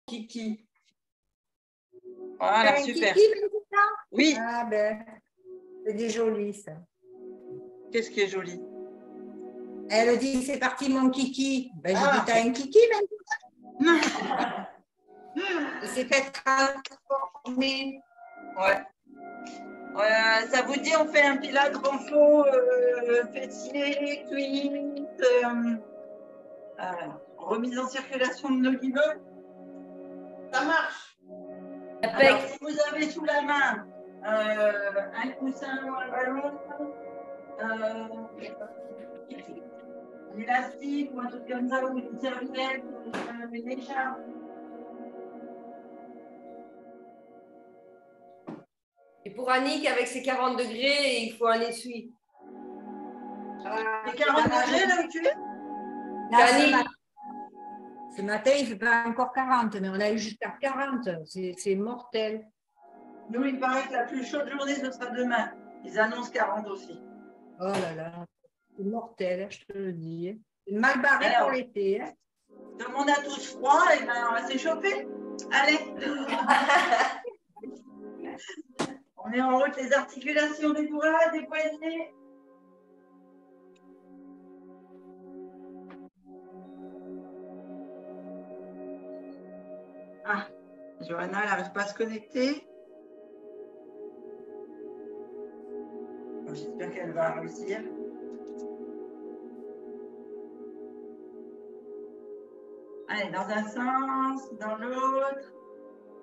Kiki. Voilà, super. Kiki, maintenant? Oui. Ah ben, c'est des jolis, ça. Qu'est-ce qui est joli? Elle dit, c'est parti mon Kiki. Ben, j'ai dit, t'as un Kiki maintenant? Il s'est fait transformer. Ouais. Ça vous dit, on fait un pilates renfort, fessier, cuisse, remise en circulation de nos lieux. Ça marche. Alors, si vous avez sous la main un coussin ou un ballon, un élastique ou un truc comme ça, ou une serviette, ou une écharpe. Et pour Annick, avec ses 40 degrés, il faut un essuie. Les 40 degrés, là où tu es? Là, ce matin, il ne fait pas encore 40, mais on a eu jusqu'à 40. C'est mortel. Nous, il paraît que la plus chaude journée, ce sera demain. Ils annoncent 40 aussi. Oh là là, c'est mortel, je te le dis. C'est mal barré pour l'été. Hein. Tout le monde a tous froid, et ben on va s'échauffer. Allez. On met en route les articulations des bras, des poignets. Ah, Johanna, elle n'arrive pas à se connecter. Bon, j'espère qu'elle va réussir. Allez, dans un sens, dans l'autre.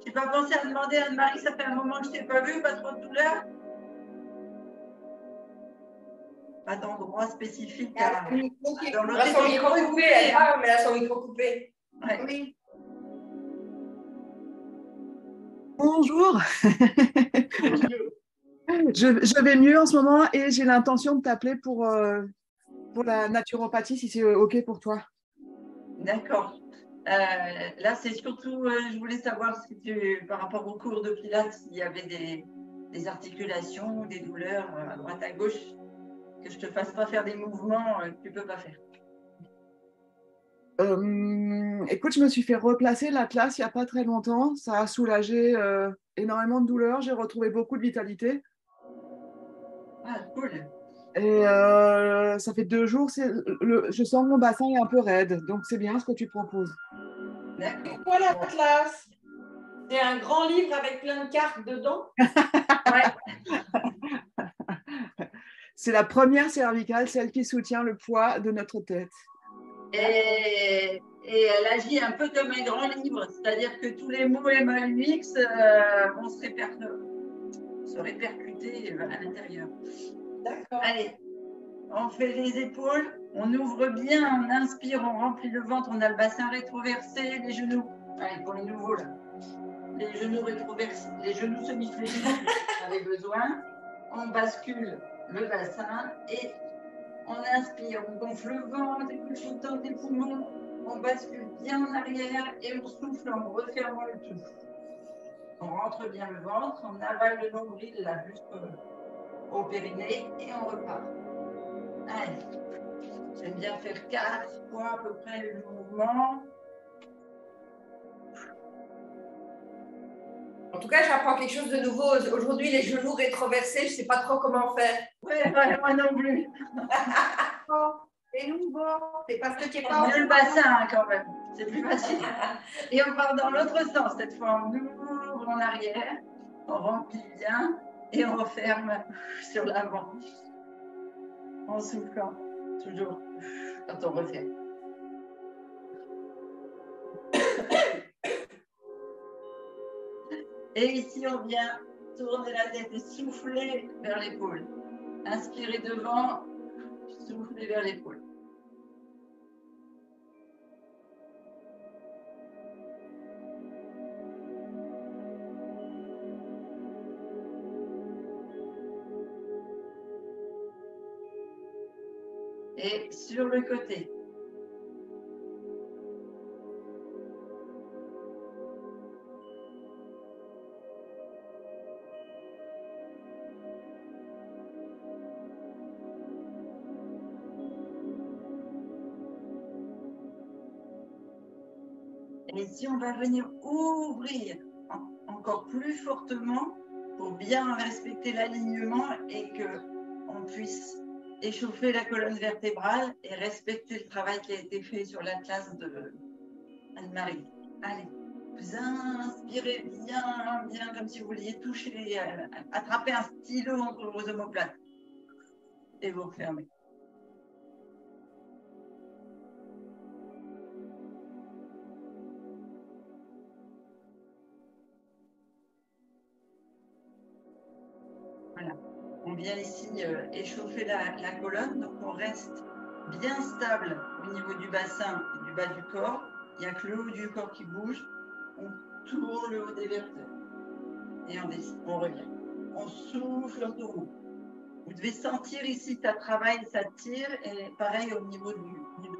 Tu n'as pas pensé à demander à Anne-Marie, ça fait un moment que je ne t'ai pas vue, pas trop de douleur? Pas d'endroit spécifique à... Elle a son micro coupé, elle parle, mais elle a son micro coupé. Ouais. Oui. Bonjour. Je vais mieux en ce moment et j'ai l'intention de t'appeler pour la naturopathie, si c'est OK pour toi. D'accord. Là, c'est surtout, je voulais savoir si par rapport au cours de Pilates, s'il y avait des articulations ou des douleurs à droite, à gauche, que je ne te fasse pas faire des mouvements que tu ne peux pas faire. Écoute, je me suis fait replacer l'atlas il n'y a pas très longtemps. Ça a soulagé énormément de douleurs. J'ai retrouvé beaucoup de vitalité. Ah, cool. Et ça fait 2 jours, je sens que mon bassin est un peu raide. Donc, c'est bien ce que tu proposes. D'accord. C'est quoi l'atlas? C'est un grand livre avec plein de cartes dedans? Ouais. C'est la première cervicale, celle qui soutient le poids de notre tête. Et elle agit un peu comme un grand livre, c'est-à-dire que tous les mots MAUX vont se répercuter à l'intérieur. D'accord. Allez, on fait les épaules, on ouvre bien, on inspire, on remplit le ventre, on a le bassin rétroversé, les genoux. Allez, pour les nouveaux là. Les genoux rétroversés, les genoux semi-fléchis, on avait besoin. On bascule le bassin et on inspire, on gonfle le ventre, déclenchant des poumons, on bascule bien en arrière et on souffle en refermant le tout. On rentre bien le ventre, on avale le nombril là jusqu'au périnée et on repart. Allez, j'aime bien faire 4 fois à peu près le mouvement. En tout cas, j'apprends quelque chose de nouveau. Aujourd'hui, les genoux rétroversés, je ne sais pas trop comment faire. Ouais, moi non plus. C'est nouveau. C'est parce que tu n'es On pas mieux le bassin hein, quand même, c'est plus facile. Et on part dans l'autre sens cette fois. On ouvre en arrière, on remplit bien et on referme sur l'avant. En soufflant, toujours quand on referme. Et ici, on vient tourner la tête et souffler vers l'épaule. Inspirez devant, soufflez vers l'épaule. Et sur le côté. Et ici, on va venir ouvrir encore plus fortement pour bien respecter l'alignement et qu'on puisse échauffer la colonne vertébrale et respecter le travail qui a été fait sur l'atlas de Anne-Marie. Allez, vous inspirez bien, bien, comme si vous vouliez toucher, attraper un stylo entre vos omoplates. Et vous refermez. Voilà. On vient ici échauffer la colonne, donc on reste bien stable au niveau du bassin et du bas du corps. Il n'y a que le haut du corps qui bouge. On tourne le haut des vertèbres. Et on descend, on revient. On souffle en tournant. Vous devez sentir ici, ça travaille, ça tire, et pareil au niveau du dos.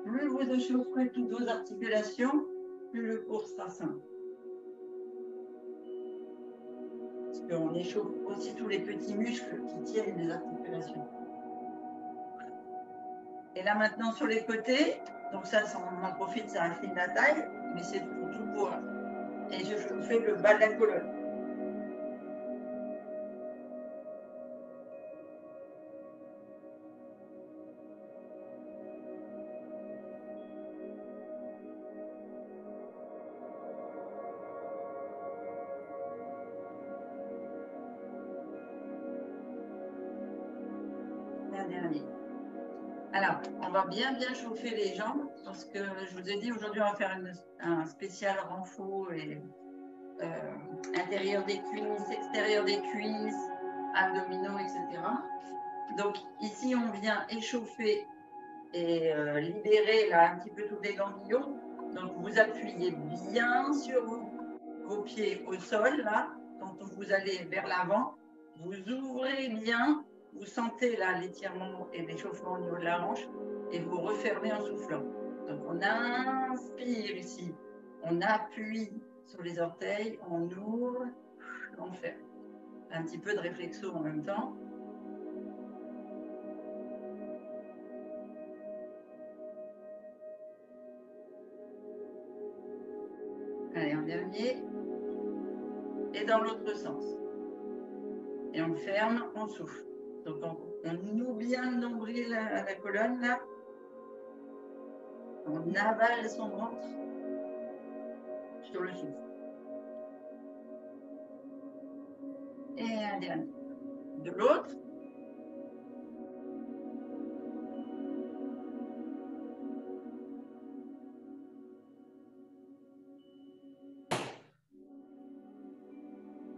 Plus vous échaufferez toutes vos articulations, plus le cours sera simple. Parce qu'on échauffe aussi tous les petits muscles qui tiennent les articulations. Et là maintenant sur les côtés, donc ça, on en profite, ça affine la taille, mais c'est tout pour. Et je fais le bas de la colonne. Dernier. Alors, on va bien chauffer les jambes parce que je vous ai dit aujourd'hui on va faire un spécial renfort et intérieur des cuisses, extérieur des cuisses, abdominaux, etc. Donc ici on vient échauffer et libérer là un petit peu tous les ganglions. Donc vous appuyez bien sur vos pieds au sol là, quand vous allez vers l'avant, vous ouvrez bien. Vous sentez là l'étirement et l'échauffement au niveau de la hanche et vous refermez en soufflant. Donc on inspire ici, on appuie sur les orteils, on ouvre, on ferme. Un petit peu de réflexo en même temps. Allez, en dernier. Et dans l'autre sens. Et on ferme, on souffle. Donc on ouvre bien le nombril à la colonne là. On avale son ventre sur le souffle. Et un dernier. De l'autre.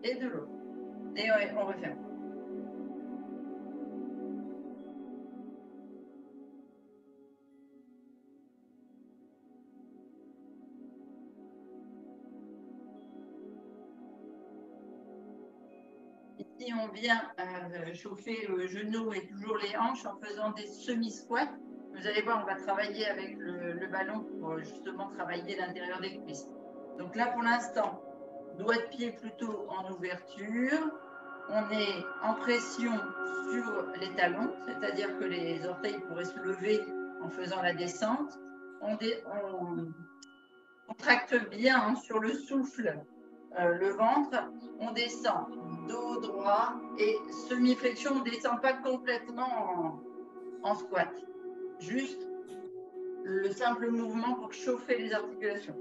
Et de l'autre. Et ouais, on referme. Ici, on vient chauffer le genou et toujours les hanches en faisant des semi-squats. Vous allez voir, on va travailler avec le ballon pour justement travailler l'intérieur des cuisses. Donc là, pour l'instant, doigt de pied plutôt en ouverture. On est en pression sur les talons, c'est-à-dire que les orteils pourraient se lever en faisant la descente. On tracte bien sur le souffle le ventre, on descend dos droit et semi-flexion, on ne descend pas complètement en squat. Juste le simple mouvement pour chauffer les articulations.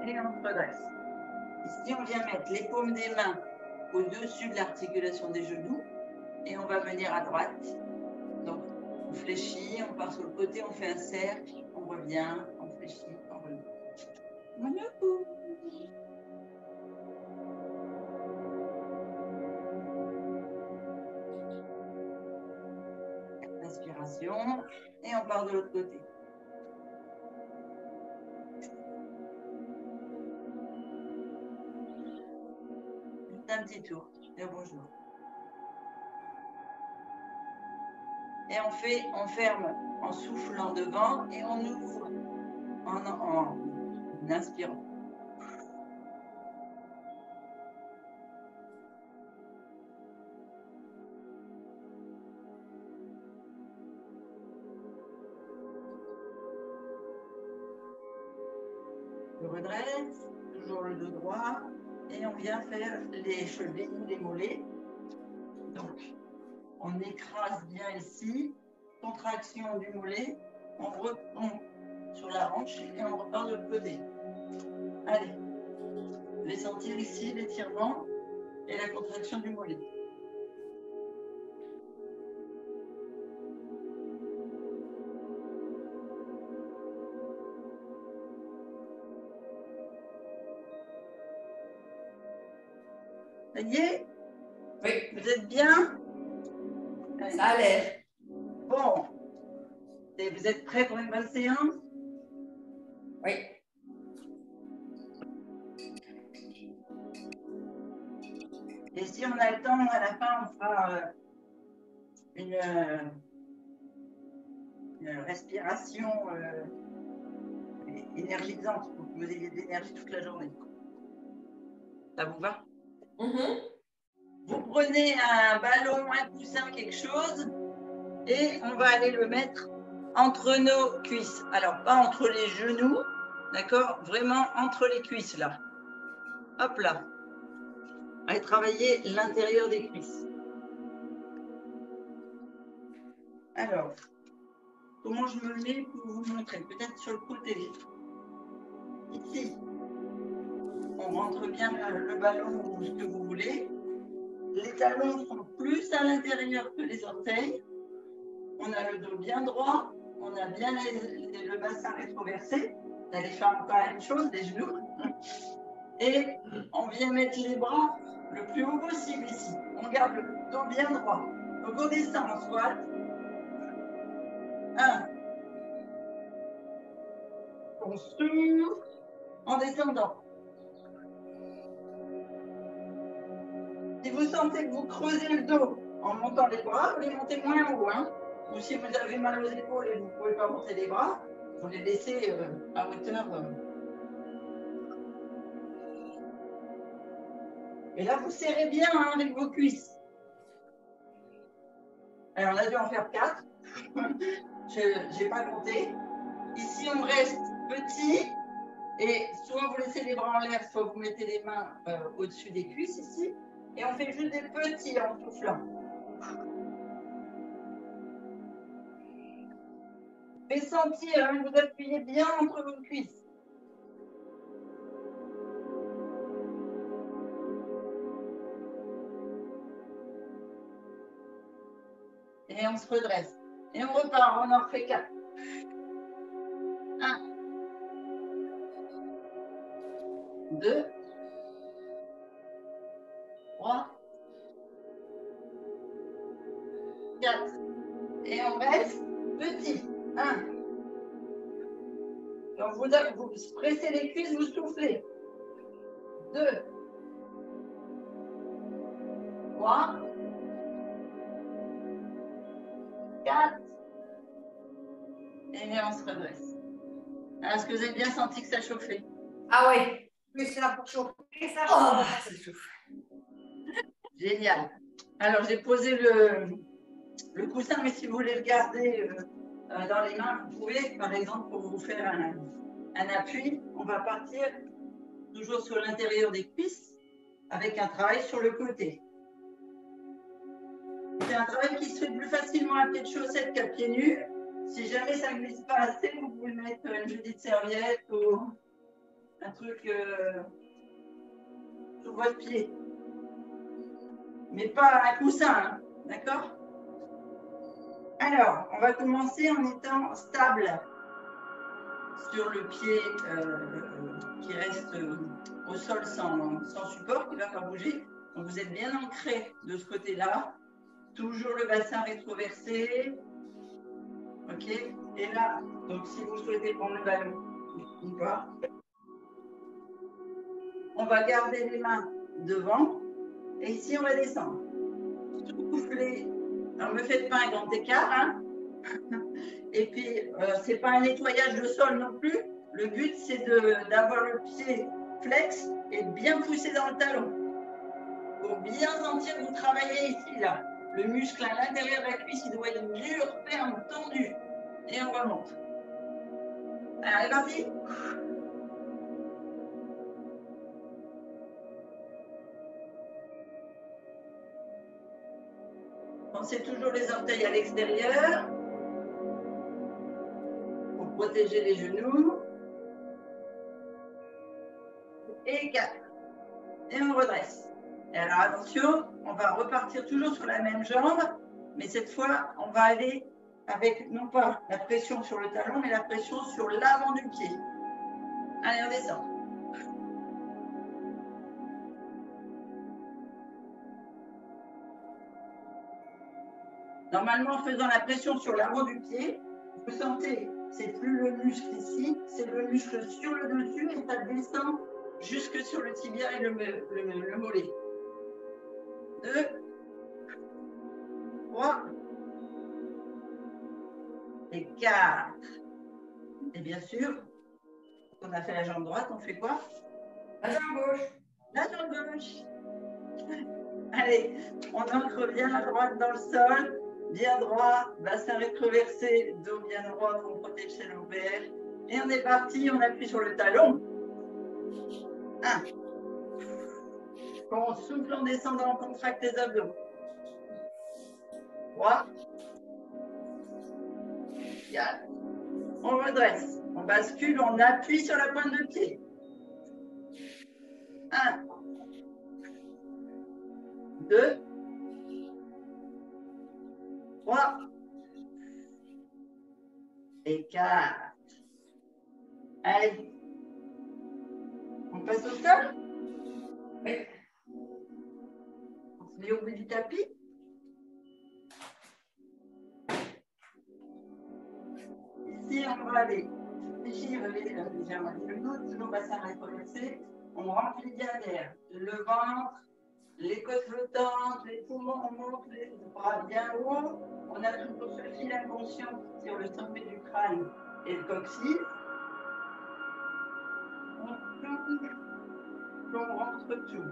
Et on se redresse. Ici, on vient mettre les paumes des mains au-dessus de l'articulation des genoux et on va venir à droite. Donc, on fléchit, on part sur le côté, on fait un cercle, on revient, on fléchit, on revient. Inspiration et on part de l'autre côté. Un petit tour et bonjour. Et on ferme en soufflant devant et on ouvre en inspirant. Je redresse, toujours le dos droit, et on vient faire les chevilles, les mollets. Donc, on écrase bien ici, contraction du mollet, on retombe sur la hanche et on repart de l'autre côté. Allez, vous allez sentir ici l'étirement et la contraction du mollet. Ça y est? Oui. Vous êtes bien? Ça a l'air. Bon. Et vous êtes prêts pour une bonne séance? Oui. Et si on a le temps, à la fin, on fera une respiration énergisante pour que vous ayez de l'énergie toute la journée. Ça vous va? Vous prenez un ballon, un coussin, quelque chose, et on va aller le mettre entre nos cuisses. Alors, pas entre les genoux, d'accord? Vraiment entre les cuisses, là. Hop là. Allez travailler l'intérieur des cuisses. Alors, comment je me mets pour vous montrer? Peut-être sur le côté. Ici, on rentre bien le ballon ou ce que vous voulez. Les talons sont plus à l'intérieur que les orteils. On a le dos bien droit. On a bien le bassin rétroversé. On a les femmes, pas la même chose, les genoux. Et on vient mettre les bras le plus haut possible ici. On garde le dos bien droit. Donc on descend en squat. 1. On souffle en descendant. Si vous sentez que vous creusez le dos en montant les bras, vous les montez moins haut. Hein. Ou si vous avez mal aux épaules et vous ne pouvez pas monter les bras, vous les laissez à hauteur. Et là, vous serrez bien hein, avec vos cuisses. Alors, on a dû en faire 4. Je n'ai pas compté. Ici, on reste petit. Et soit vous laissez les bras en l'air, soit vous mettez les mains au-dessus des cuisses ici. Et on fait juste des petits en soufflant. Faites sentir, hein, vous appuyez bien entre vos cuisses. Et on se redresse. Et on repart, on en refait 4. 1. 2. 3. 4. Et on reste petit. 1. Donc vous pressez les cuisses, vous soufflez. 2. 3. 4. Et on se redresse. Est-ce que vous avez bien senti que ça chauffait? Ah oui. Plus là pour chauffer, ça Ça chauffe. Génial. Alors, j'ai posé le coussin, mais si vous voulez le garder dans les mains, vous pouvez, par exemple, pour vous faire un appui, on va partir toujours sur l'intérieur des cuisses avec un travail sur le côté. C'est un travail qui se fait plus facilement à pied de chaussette qu'à pieds nus. Si jamais ça ne glisse pas assez, vous pouvez mettre une petite serviette ou un truc sur votre pied. Mais pas un coussin, hein, d'accord? Alors, on va commencer en étant stable sur le pied qui reste au sol sans support, qui ne va pas bouger. Donc, vous êtes bien ancré de ce côté-là. Toujours le bassin rétroversé. OK? Et là, donc si vous souhaitez prendre le ballon ou pas, on va garder les mains devant. Et ici, on va descendre. Soufflez Alors, ne me faites pas un grand écart. Hein. Et puis, ce n'est pas un nettoyage de sol non plus. Le but, c'est d'avoir le pied flex et de bien pousser dans le talon. Pour bien sentir que vous travaillez ici, là. Le muscle à l'intérieur de la cuisse, il doit être dur, ferme, tendu. Et on remonte. Allez, vas-y. Pensez toujours les orteils à l'extérieur pour protéger les genoux. Et 4. Et on redresse. Et alors attention, on va repartir toujours sur la même jambe, mais cette fois, on va aller avec non pas la pression sur le talon, mais la pression sur l'avant du pied. Allez, on descend. Normalement, en faisant la pression sur l'avant du pied, vous sentez, c'est plus le muscle ici, c'est le muscle sur le dessus et ça descend jusque sur le tibia et le mollet. 2, 3 et 4. Et bien sûr, on a fait la jambe droite, on fait quoi? La jambe gauche. La jambe gauche. Allez, on ancre bien la droite dans le sol, bien droit, bassin rétroversé, dos bien droit pour protéger l'ovaire. Et on est parti, on appuie sur le talon. 1. Quand on souffle en descendant, on contracte les abdos. 3. 4. On redresse. On bascule, on appuie sur la pointe de pied. 1. 2. 3. Et 4. Allez. On passe au sol? Oui. On se met au bout du tapis. Ici, on va aller. Ici, on va aller légèrement le dos, toujours bassin rétroversé. On remplit bien d'air. Le ventre, les côtes flottantes, les poumons, on monte les bras bien haut. On a toujours ce fil inconscient sur le sommet du crâne et le coccyx. On touche, on rentre tout.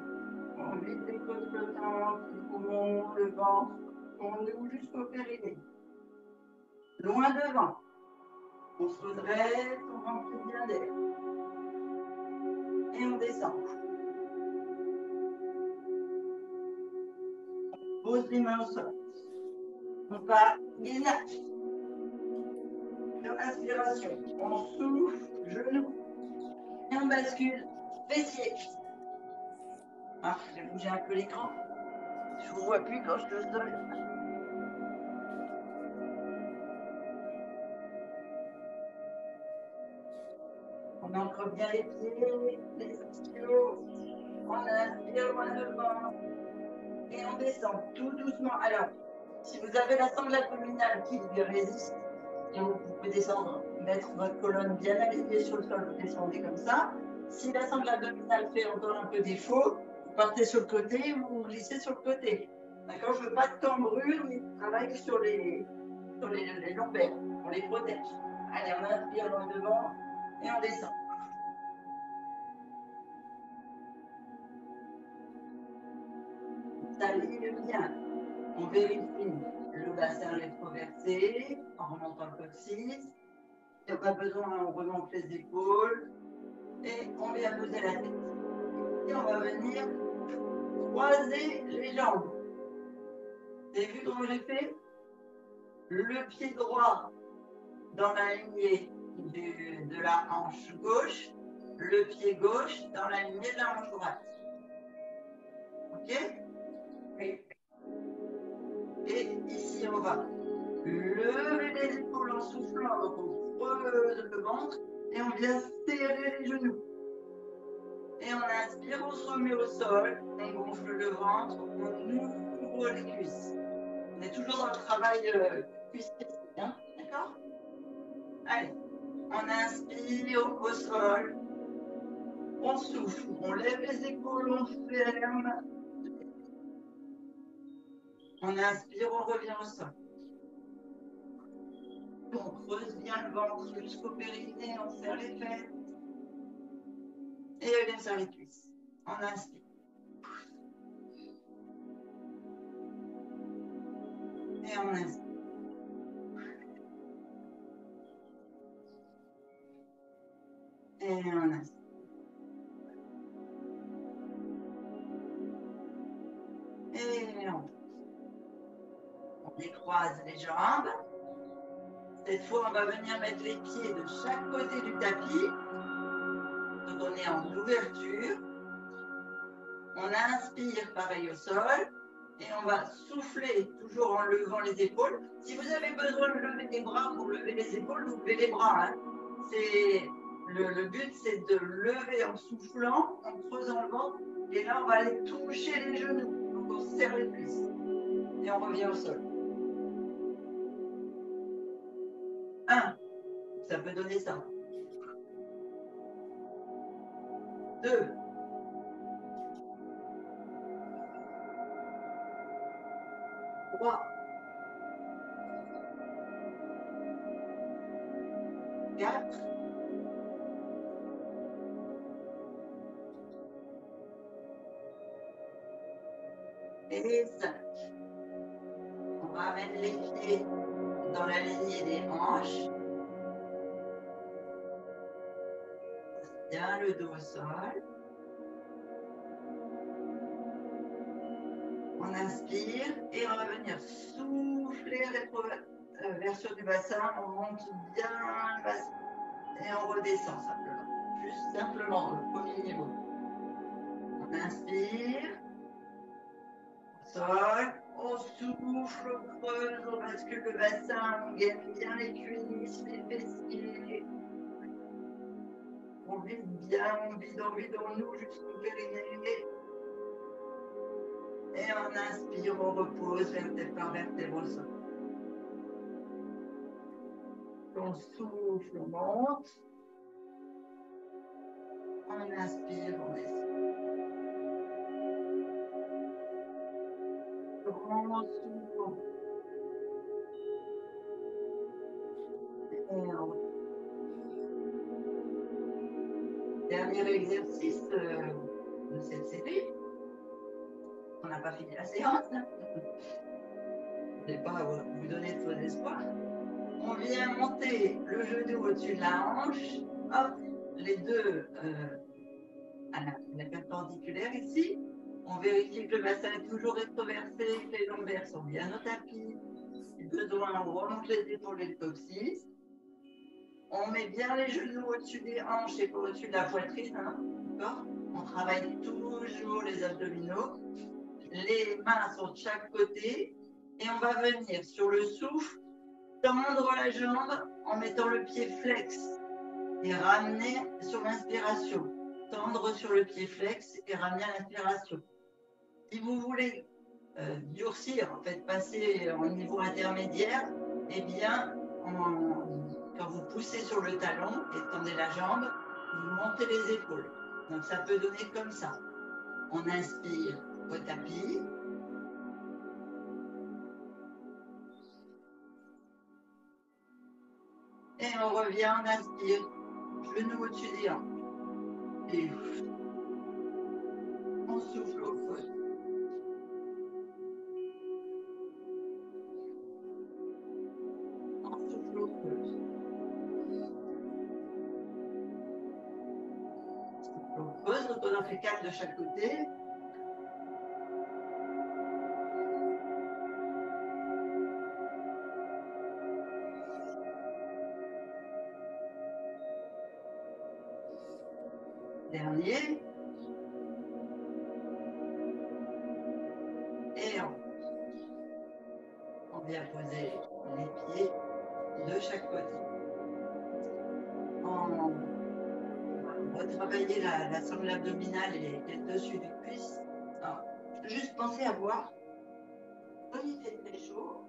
On vide les côtes flottantes, les poumons, le ventre. On ouvre jusqu'au périnée. Loin devant. On se redresse, on remplit bien d'air. Et on descend. On pose les mains au sol. On va gainage. Sur l'inspiration, on souffle, genou. Et on bascule, fessier. Ah, je vais bouger un peu l'écran. Je ne vous vois plus quand je te sol. On ancre bien les pieds, les ischios. On inspire loin devant. Et on descend tout doucement. Alors, si vous avez la sangle abdominale qui lui résiste, et vous pouvez descendre, mettre votre colonne bien alignée sur le sol, vous descendez comme ça. Si la sangle abdominale fait encore un peu défaut, vous partez sur le côté ou vous glissez sur le côté. D'accord? Je ne veux pas de cambrure, mais travaille sur les lombaires. On les protège. Allez, on inspire loin devant et on descend. Ça aligne bien. On vérifie le bassin rétroversé en remontant le coccyx. Il n'y a pas besoin, on remonte les épaules et on vient poser la tête. Et on va venir croiser les jambes. Vous avez vu comment j'ai fait? Le pied droit dans la lignée de la hanche gauche, le pied gauche dans la lignée de la hanche droite. Ok? Oui. Et ici, on va lever les épaules en soufflant, donc on creuse le ventre et on vient serrer les genoux. Et on inspire, on se remet au sol, on gonfle le ventre, on ouvre les cuisses. On est toujours dans le travail cuisse, hein, d'accord? Allez, on inspire au sol, on souffle, on lève les épaules, on ferme. On inspire, on revient au sol. On creuse bien le ventre jusqu'au périnée, on serre les fesses. Et on vient sur les cuisses. On inspire. Et on inspire. Et on inspire. Et on décroise les jambes. Cette fois, on va venir mettre les pieds de chaque côté du tapis. Donc, on est en ouverture. On inspire pareil au sol. Et on va souffler toujours en levant les épaules. Si vous avez besoin de lever les bras pour lever les épaules, vous levez les bras. Hein. Le but, c'est de lever en soufflant, en creusant le ventre. Et là, on va aller toucher les genoux. Donc, on serre les cuisses. Et on revient au sol. 1. Ça peut donner ça. 2. 3. 4. Et 5. On va mettre les pieds dans la lignée des hanches. Bien le dos au sol. On inspire et on va venir souffler rétroversion du bassin. On monte bien le bassin et on redescend simplement. Juste simplement au premier niveau. On inspire. Au sol. On souffle, on creuse, on bascule le bassin. On gaine bien les cuisses, les fessiers. On vide bien, on vide en nous jusqu'au périnée. Et on inspire, on repose vertèbre par vertèbre au sol. On souffle, on monte. On inspire, on descend. Grand souffle. Et on... Dernier exercice de cette série. On n'a pas fini la séance. Je ne vais pas vous donner de faux espoirs. On vient monter le genou au-dessus de la hanche. Hop, les deux à la perpendiculaire ici. On vérifie que le bassin est toujours rétroversé, que les lombaires sont bien au tapis. Si besoin, on remonte les épaules et le coccyx. On met bien les genoux au-dessus des hanches et pas au-dessus de la poitrine. Hein, d'accord ? On travaille toujours les abdominaux. Les mains sont de chaque côté. Et on va venir sur le souffle tendre la jambe en mettant le pied flex et ramener sur l'inspiration. Tendre sur le pied flex et ramener à l'inspiration. Si vous voulez durcir, en fait, passer au niveau intermédiaire, eh bien, quand vous poussez sur le talon et tendez la jambe, vous montez les épaules. Donc, ça peut donner comme ça. On inspire au tapis. Et on revient, on inspire. Genou au-dessus des hanches. Et on souffle au creux. On souffle au creux. On pose, donc on en fait 4 de chaque côté. Dernier. Et on vient poser les pieds de chaque côté. On va retravailler la sangle abdominale et le dessus du cuisse. Alors, juste pensez à boire. Comme il fait très chaud.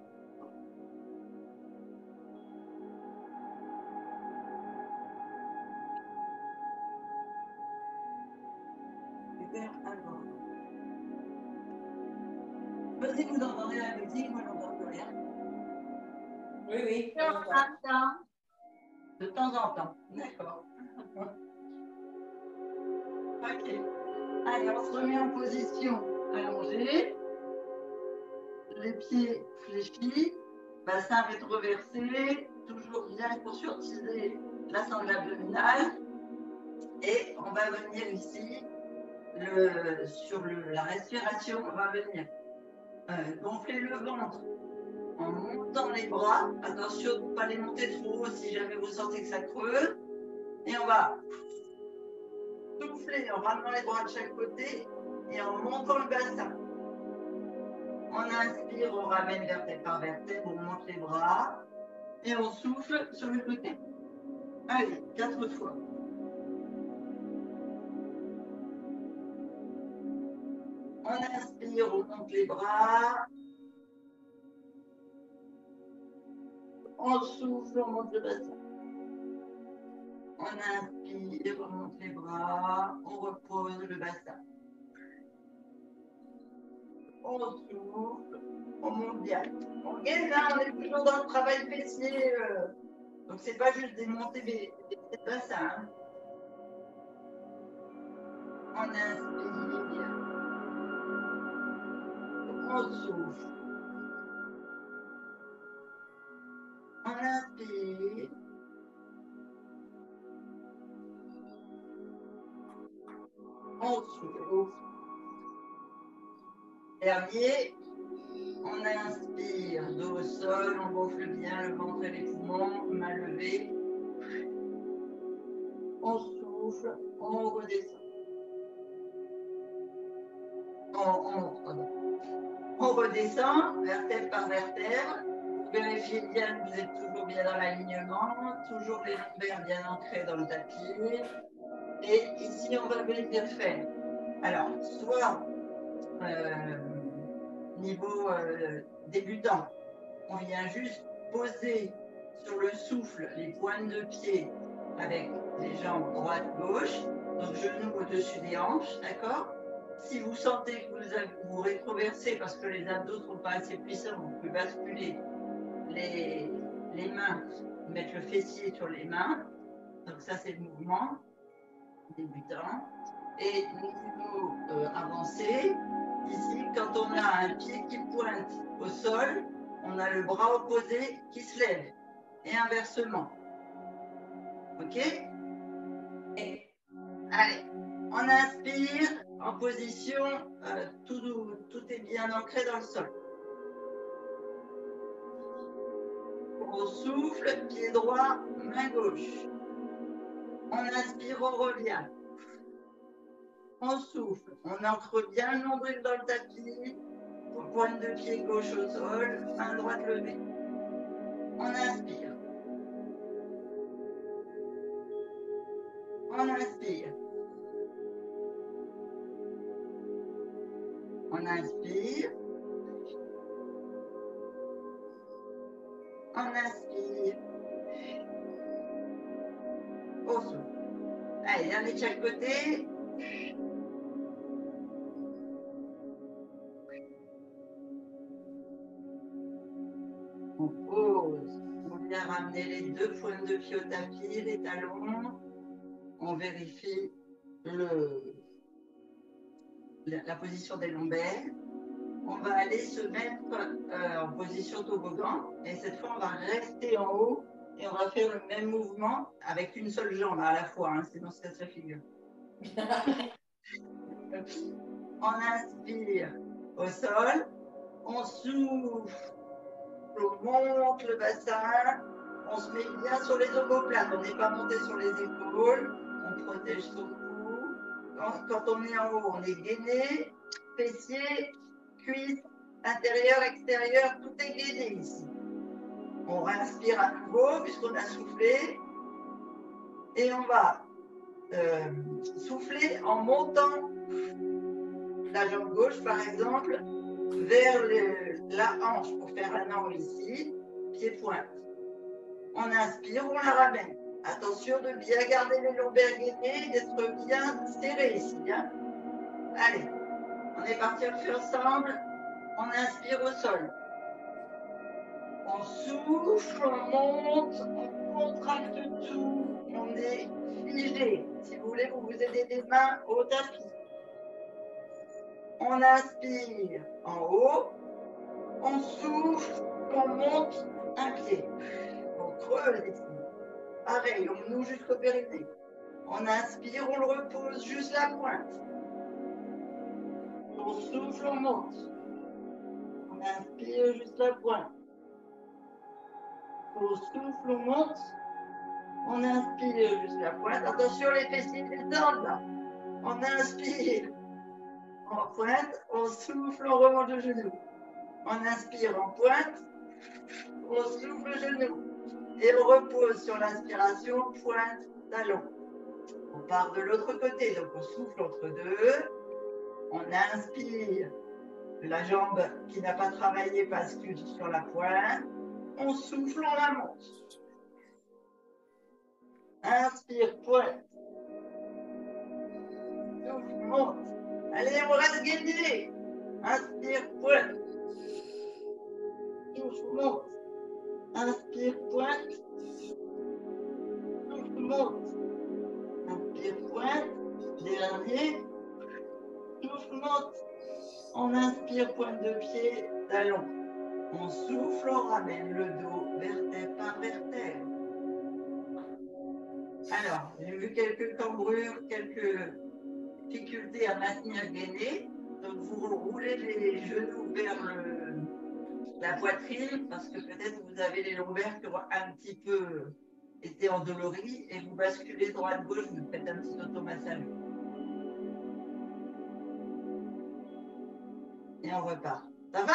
Super avant. Vas-y, vous entendez la musique, moi j'entends plus rien. Oui, oui. De temps en temps. De temps en temps. D'accord. Ok. Allez, on se remet en position allongée. Les pieds fléchis. Bassin rétroversé. Toujours bien conscientiser la sangle abdominale. Et on va venir ici, sur la respiration, on va venir gonfler le ventre en montant les bras. Attention de ne pas les monter trop haut si jamais vous sentez que ça creuse. Et on va souffler en ramenant les bras de chaque côté et en montant le bassin. On inspire, on ramène vertèbre par vertèbre, on monte les bras et on souffle sur le côté. Allez, 4 fois. On inspire, on monte les bras. On souffle, on monte le bassin. On inspire, on monte les bras, on repose le bassin. On souffle, on monte bien. On gaine là, on est toujours dans le travail fessier. Donc c'est pas juste démonter des bassins. Hein. On inspire. On souffle. On inspire. On souffle. Dernier. On inspire, dos au sol, on gonfle bien le ventre et les poumons, main levée. On souffle, on redescend. On redescend, vertèbre par vertèbre. Vérifiez bien que vous êtes toujours bien dans l'alignement, toujours les lombaires bien ancrés dans le tapis. Et ici, on va venir faire. Alors, soit niveau débutant, on vient juste poser sur le souffle les pointes de pied avec les jambes droite-gauche, donc genoux au-dessus des hanches, d'accord? Si vous sentez que vous rétroversez parce que les abdos ne sont pas assez puissants, vous pouvez basculer les mains, mettre le fessier sur les mains. Donc ça, c'est le mouvement débutant. Et niveau avancé, ici, quand on a un pied qui pointe au sol, on a le bras opposé qui se lève. Et inversement. OK? Allez, on inspire en position, tout est bien ancré dans le sol. On souffle, pied droit, main gauche. On inspire, on revient. On souffle, on ancre bien le nombril dans le tapis, pointe de pied gauche au sol, main droite levée. On inspire. On inspire. On inspire. On inspire. On souffle. Allez, dernier de chaque côté. On pose. On vient ramener les deux pointes de pied au tapis, les talons. On vérifie la position des lombaires. On va aller se mettre en position toboggan. Et cette fois, on va rester en haut. Et on va faire le même mouvement avec une seule jambe à la fois, hein, sinon ça se figure. On inspire au sol, on souffle, on monte le bassin, on se met bien sur les omoplates, on n'est pas monté sur les épaules, on protège son cou. Quand on est en haut, on est gainé, fessier, cuisse, intérieur, extérieur, tout est gainé ici. On respire à nouveau puisqu'on a soufflé et on va souffler en montant la jambe gauche par exemple vers la hanche pour faire un angle ici, pied-pointe. On inspire, on la ramène. Attention de bien garder les lombaires gainés, d'être bien serré ici. Hein. Allez, on est parti, on le fait ensemble. On inspire au sol. On souffle, on monte, on contracte tout, on est figé. Si vous voulez, vous vous aidez des mains au tapis. On inspire en haut, on souffle, on monte un pied. On creuse ici. Pareil, on noue jusqu'au périnée. On inspire, on le repose juste la pointe. On souffle, on monte. On inspire juste la pointe. On souffle, on monte. On inspire juste la pointe. Attention, les fessiers détendent là. On inspire en pointe. On souffle, on remonte le genou. On inspire en pointe. On souffle le genou. Et on repose sur l'inspiration, pointe, talon. On part de l'autre côté. Donc on souffle entre deux. On inspire. La jambe qui n'a pas travaillé bascule sur la pointe. On souffle, on la monte. Inspire, pointe. Souffle, monte. Allez, on reste gainé. Inspire, pointe. Souffle, monte. Inspire, pointe. Souffle, monte. Inspire, pointe. Dernier. Souffle, monte. On inspire, pointe de pied, talon. On souffle, on ramène le dos vertèbre par vertèbre. Alors, j'ai vu quelques cambrures, quelques difficultés à maintenir gainé. Donc, vous roulez les genoux vers la poitrine parce que peut-être vous avez les lombaires qui ont un petit peu été endoloris et vous basculez droite-gauche, vous faites un petit automassage. Et on repart. Ça va?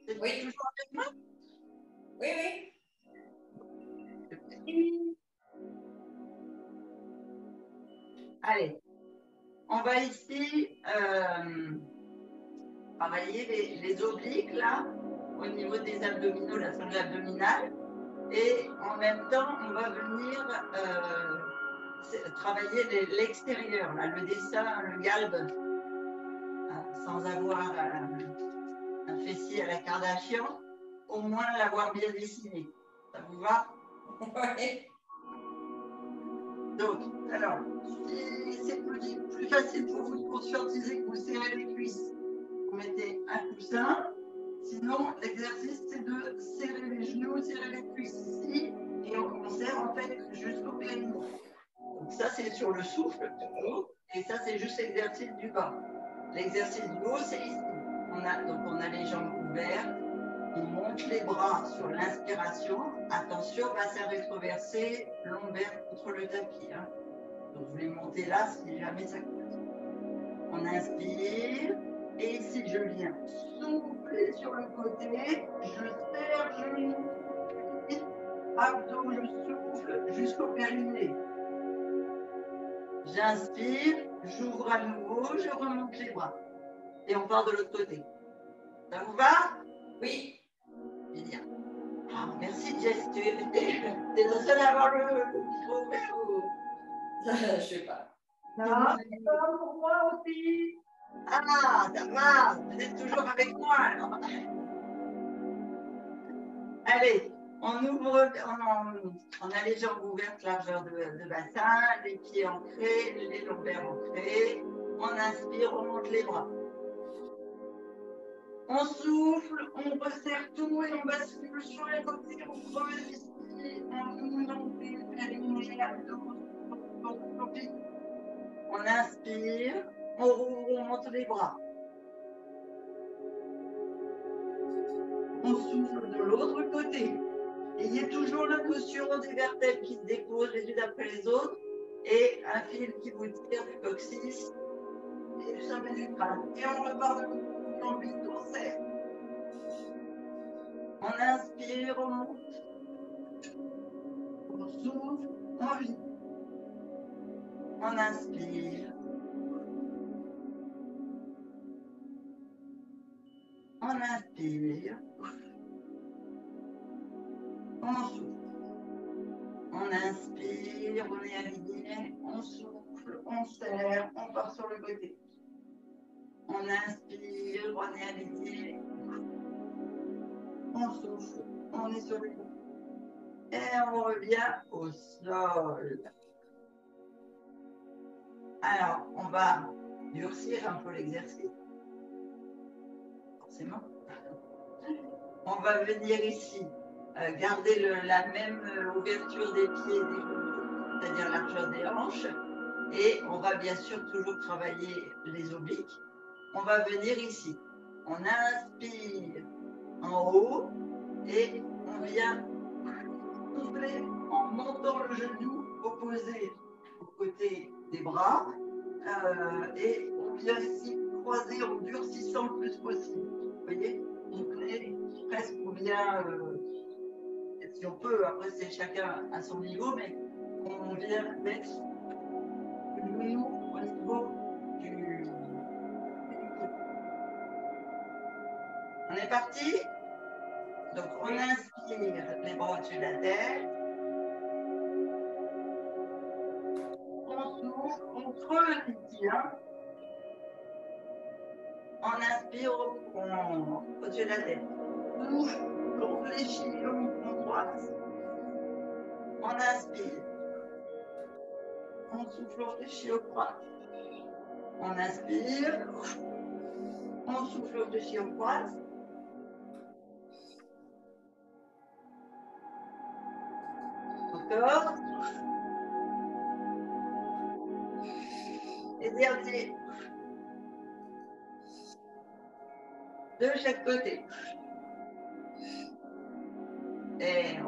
C'est Oui. Toujours avec moi? Oui, oui. Allez, on va ici travailler les obliques là, au niveau des abdominaux, la sangle abdominale. Et en même temps, on va venir travailler l'extérieur, le dessin, le galbe, sans avoir un fessier à la Kardashian, au moins l'avoir bien dessiné. Ça vous va? Oui. Donc, alors, si c'est plus facile pour vous de conscientiser que vous serrez les cuisses, vous mettez un coussin. Sinon, l'exercice, c'est de serrer les genoux, serrer les cuisses ici, et on serre en fait jusqu'au périnée. Donc ça, c'est sur le souffle du haut, et ça, c'est juste l'exercice du bas. L'exercice du haut, c'est ici. Donc on a les jambes ouvertes, on monte les bras sur l'inspiration. Attention, bassin rétroversé, lombaire contre le tapis. Hein. Donc vous les montez là si jamais ça coûte. On inspire. Et ici, je viens souffler sur le côté, je serre genou, abdos, je souffle jusqu'au périnée. J'inspire, j'ouvre à nouveau, je remonte les bras. Et on part de l'autre côté. Ça vous va? Oui. Bien. Ah, merci Jess, tu es la seule à avoir le micro ouvert ou... Je sais pas. Ça va pour moi aussi? Ah, ça va, vous êtes toujours avec moi alors. Allez, on ouvre, on a les jambes ouvertes, largeur de bassin, les pieds ancrés, les lombaires ancrés. On inspire, on monte les bras. On souffle, on resserre tout et on bascule sur les côtés, on creuse ici, on noue nombril, périnée, abdos, on inspire, on rouvre, on monte les bras. On souffle de l'autre côté. Ayez toujours la notion des vertèbres qui se déposent les unes après les autres et un fil qui vous tire du coccyx et du sommet du crâne. Et on repart de l'orbite, on serre. On inspire, on monte. On souffle, on vit. On inspire. On inspire. On souffle. On inspire, on est aligné, on souffle, on serre, on part sur le côté. On inspire, on est aligné. On souffle, on est sur le dos. Et on revient au sol. Alors, on va durcir un peu l'exercice. Forcément. On va venir ici, garder la même ouverture des pieds et des genoux, c'est-à-dire largeur des hanches. Et on va bien sûr toujours travailler les obliques. On va venir ici. On inspire en haut et on vient souffler en montant le genou opposé au côté des bras. Et on vient ici croiser en durcissant le plus possible. Vous voyez, souffler, presque on vient, si on peut, après c'est chacun à son niveau, mais on vient mettre le genou au niveau du. On est parti. Donc on inspire les bras au-dessus de la tête. On souffle, on creuse ici. Hein. On inspire au-dessus de la tête. Souffle, on fléchit, on croise. On inspire. On souffle, on fléchit, on croise. On inspire. On souffle, on fléchit, on croise. Encore. Et dernier. De chaque côté. Et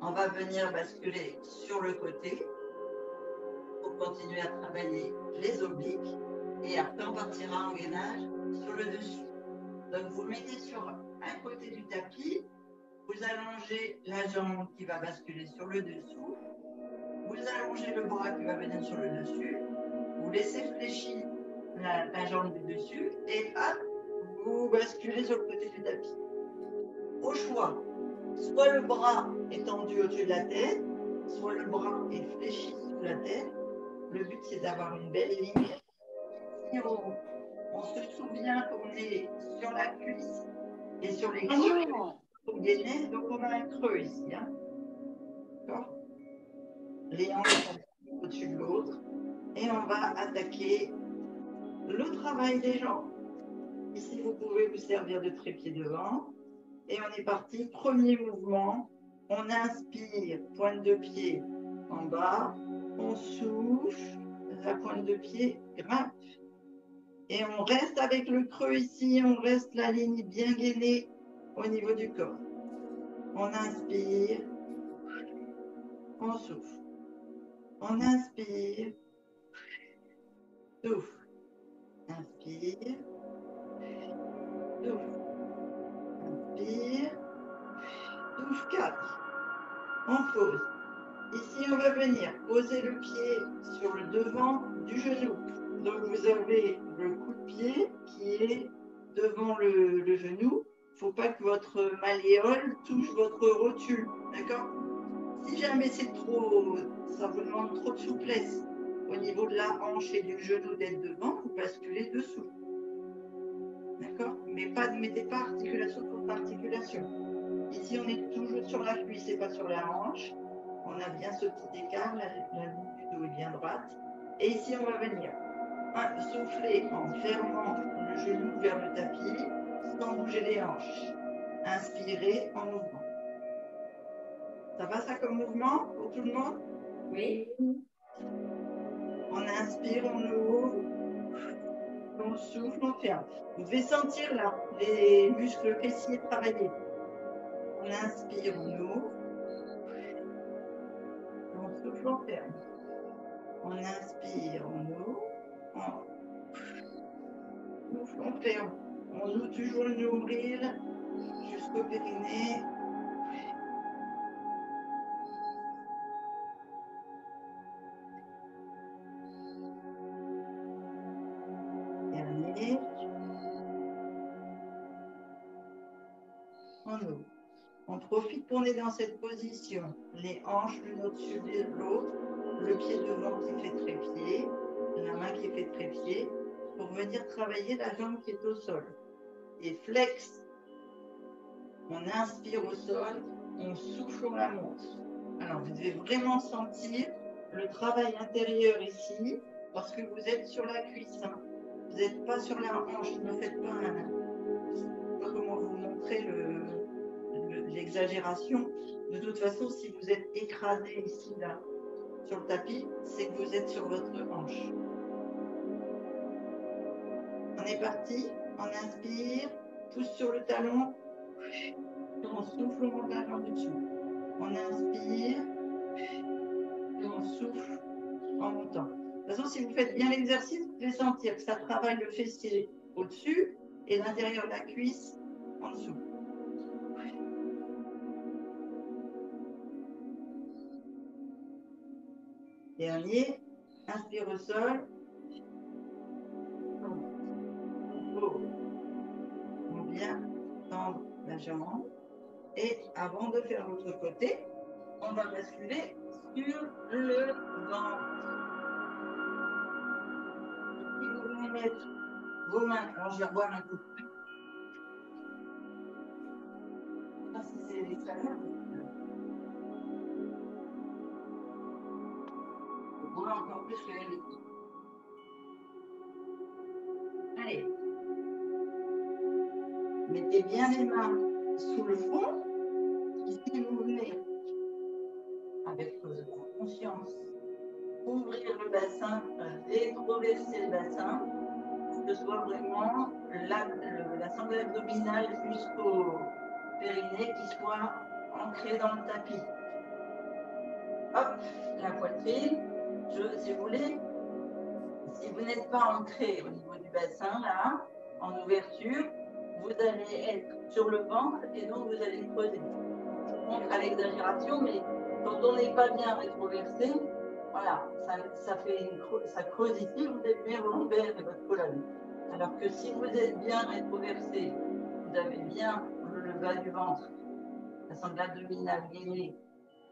on va venir basculer sur le côté pour continuer à travailler les obliques. Et après, on partira en gainage sur le dessus. Donc, vous mettez sur un côté du tapis, vous allongez la jambe qui va basculer sur le dessous, vous allongez le bras qui va venir sur le dessus, vous laissez fléchir la jambe du dessus et hop, vous basculez sur le côté du tapis. Au choix, soit le bras est tendu au-dessus de la tête, soit le bras est fléchi sous la tête. Le but, c'est d'avoir une belle ligne. Si on se souvient qu'on est sur la cuisse et sur les côtes, au gainage, donc on a un creux ici. Hein. D'accord ? Les hanches sont au-dessus de l'autre. Et on va attaquer le travail des jambes. Ici, vous pouvez vous servir de trépied devant. Et on est parti. Premier mouvement. On inspire, pointe de pied en bas. On souffle, la pointe de pied grimpe. Et on reste avec le creux ici. On reste la ligne bien gainée au niveau du corps. On inspire. On souffle. On inspire. Souffle. Inspire. Souffle. Inspire. Souffle 4. On pose. Ici, on va venir poser le pied sur le devant du genou. Donc, vous avez le coup de pied qui est devant le genou. Il ne faut pas que votre malléole touche votre rotule. D'accord ? Si jamais c'est trop, ça vous demande trop de souplesse au niveau de la hanche et du genou d'être devant, vous basculez dessous. D'accord ? Mais ne mettez pas articulation contre articulation. Ici, on est toujours sur la cuisse et pas sur la hanche. On a bien ce petit écart, la ligne du dos est bien droite. Et ici, on va venir souffler en fermant le genou vers le tapis, sans bouger les hanches. Inspirez en mouvement. Ça va ça comme mouvement pour tout le monde? Oui. On inspire, on ouvre. On souffle, on ferme. Vous devez sentir là les muscles fessiers travailler. On inspire, on ouvre. On souffle, on ferme. On inspire, on ouvre. On souffle, on ferme. On ouvre toujours le nombril jusqu'au périnée. Dernier. On ouvre. On profite qu'on est dans cette position. Les hanches l'une au-dessus de l'autre. Le pied devant qui fait trépied. la main qui fait trépied, pour venir travailler la jambe qui est au sol. Et flex, on inspire au sol, on souffle, on la monte. Alors, vous devez vraiment sentir le travail intérieur ici, parce que vous êtes sur la cuisse. Hein. Vous n'êtes pas sur la hanche. Ne faites pas un... Je ne sais pas comment vous montrer l'exagération. De toute façon, si vous êtes écrasé ici, là, sur le tapis, c'est que vous êtes sur votre hanche. On est parti. On inspire, pousse sur le talon. On souffle, on monte la jambe du dessous. On inspire et on souffle en montant. De toute façon, si vous faites bien l'exercice, vous pouvez sentir que ça travaille le fessier au-dessus et l'intérieur de la cuisse en dessous. Dernier, inspire au sol. On vient tendre la jambe. Et avant de faire l'autre côté, on va basculer sur le ventre. Si vous voulez mettre vos mains, alors je vais reboire un coup. Ça, c'est l'extérieur. Vous voulez encore plus que les autres. Allez. Mettez bien les mains sous le front. Ici, vous venez avec conscience ouvrir le bassin, rétroverser le bassin, que ce soit vraiment la sangle abdominale jusqu'au périnée qui soit ancrée dans le tapis. Hop, la poitrine, si vous voulez, si vous n'êtes pas ancré au niveau du bassin, là, en ouverture, vous allez être sur le ventre et donc vous allez creuser. Je vous montre à l'exagération, mais quand on n'est pas bien rétroversé, voilà, ça creuse ici, vous êtes bien lombaire de votre colonne. Alors que si vous êtes bien rétroversé, vous avez bien le bas du ventre, la sangle abdominale gainée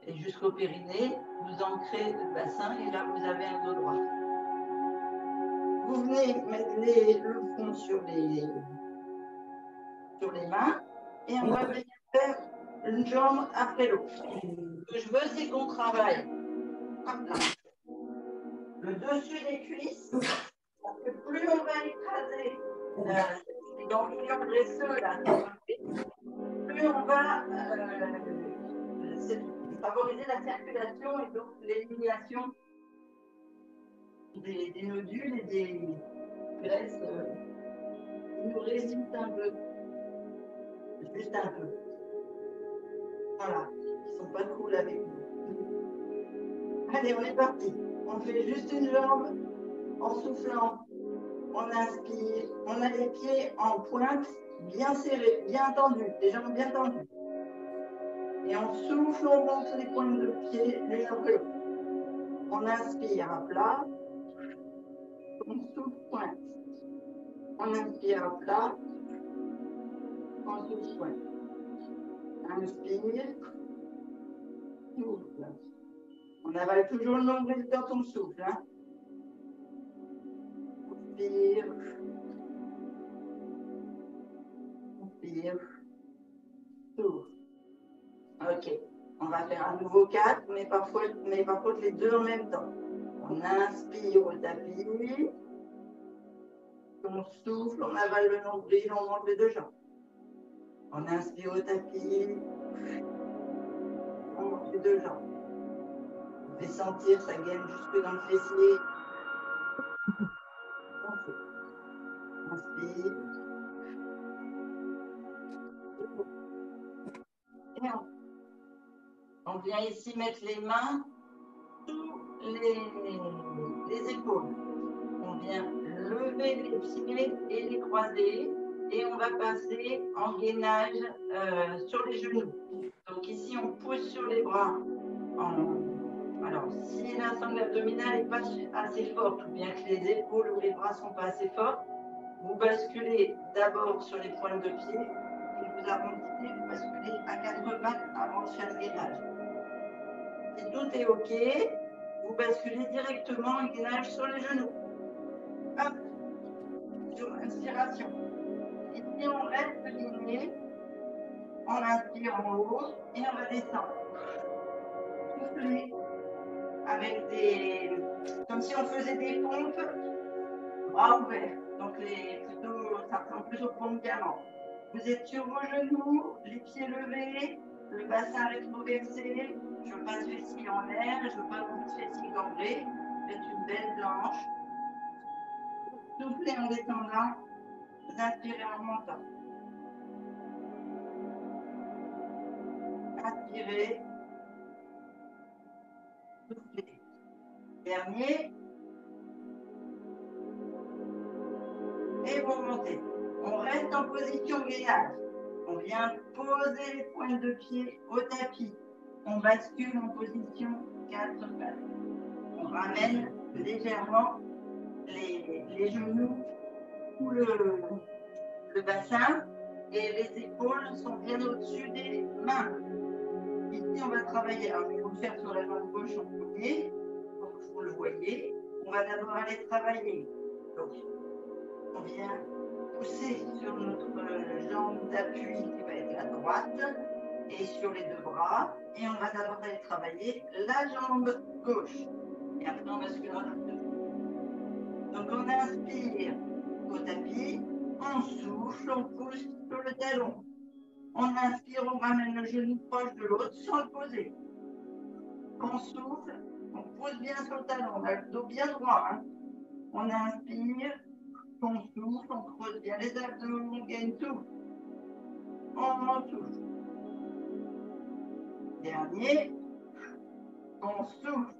et jusqu'au périnée, vous ancrez le bassin et là vous avez un dos droit. Vous venez mettre le front sur les mains et on va venir faire une jambe après l'autre. Ce que je veux, c'est qu'on travaille le dessus des cuisses, parce que plus on va écraser les ganglions graisseux, là, plus on va favoriser la circulation et donc l'élimination des nodules et des graisses qui nous résistent un peu. Juste un peu. Voilà, ils ne sont pas cool avec nous. Allez, on est parti. On fait juste une jambe en soufflant. On inspire. On a les pieds en pointe, bien serrés, bien tendus, les jambes bien tendues. Et on souffle, on monte les pointes de pied, les jambes. On inspire à plat. On souffle pointe. On inspire à plat. On souffle pointe. Inspire. Souffle. On avale toujours le nombril dans ton souffle. Hein. Inspire. Inspire. Souffle. Ok. On va faire un nouveau 4, mais par contre les deux en même temps. On inspire au tapis. On souffle, on avale le nombril, on monte les deux jambes. On inspire au tapis. On monte les deux jambes. Vous pouvez sentir, ça gaine jusque dans le fessier. Inspire. Et on vient ici mettre les mains sous les épaules. On vient lever les pieds et les croiser. Et on va passer en gainage sur les genoux. Donc ici, on pousse sur les bras. Alors, si la sangle abdominale n'est pas assez forte, ou bien que les épaules ou les bras ne sont pas assez forts, vous basculez d'abord sur les pointes de pied et vous arrondissez, vous basculez à 4 pattes avant de faire le gainage. Si tout est OK, vous basculez directement en gainage sur les genoux. Hop, sur inspiration. Ici, on reste liné. On inspire en haut et on va descendre. Souffler avec des... comme si on faisait des pompes, bras ouverts. Donc, ça ressemble plus aux pompes diamant. Vous êtes sur vos genoux, les pieds levés, le bassin rétroversé. Je passe fessier en l'air, je veux pas beaucoup de fessier cambré. Faites une belle planche. Soufflez en descendant, vous inspirez en montant. Inspirez, soufflez. Dernier. Et vous remontez. On reste en position gainage. On vient poser les pointes de pied au tapis. On bascule en position 4 pattes. On ramène légèrement les genoux sous le bassin et les épaules sont bien au-dessus des mains. Ici, on va travailler. Alors, je vais vous le faire sur la jambe gauche en premier, pour que vous le voyez. On va d'abord aller travailler. Donc, on vient pousser sur notre jambe d'appui qui va être à droite et sur les deux bras. Et on va d'abord aller travailler la jambe gauche. Et après, on basculera dans le dos. Donc, on inspire au tapis, on souffle, on pousse sur le talon. On inspire, on ramène le genou proche de l'autre sans le poser. On souffle, on pousse bien sur le talon, on a le dos bien droit. Hein. On inspire, on souffle, on creuse bien les abdos, on gagne tout. On souffle. Dernier, on souffle,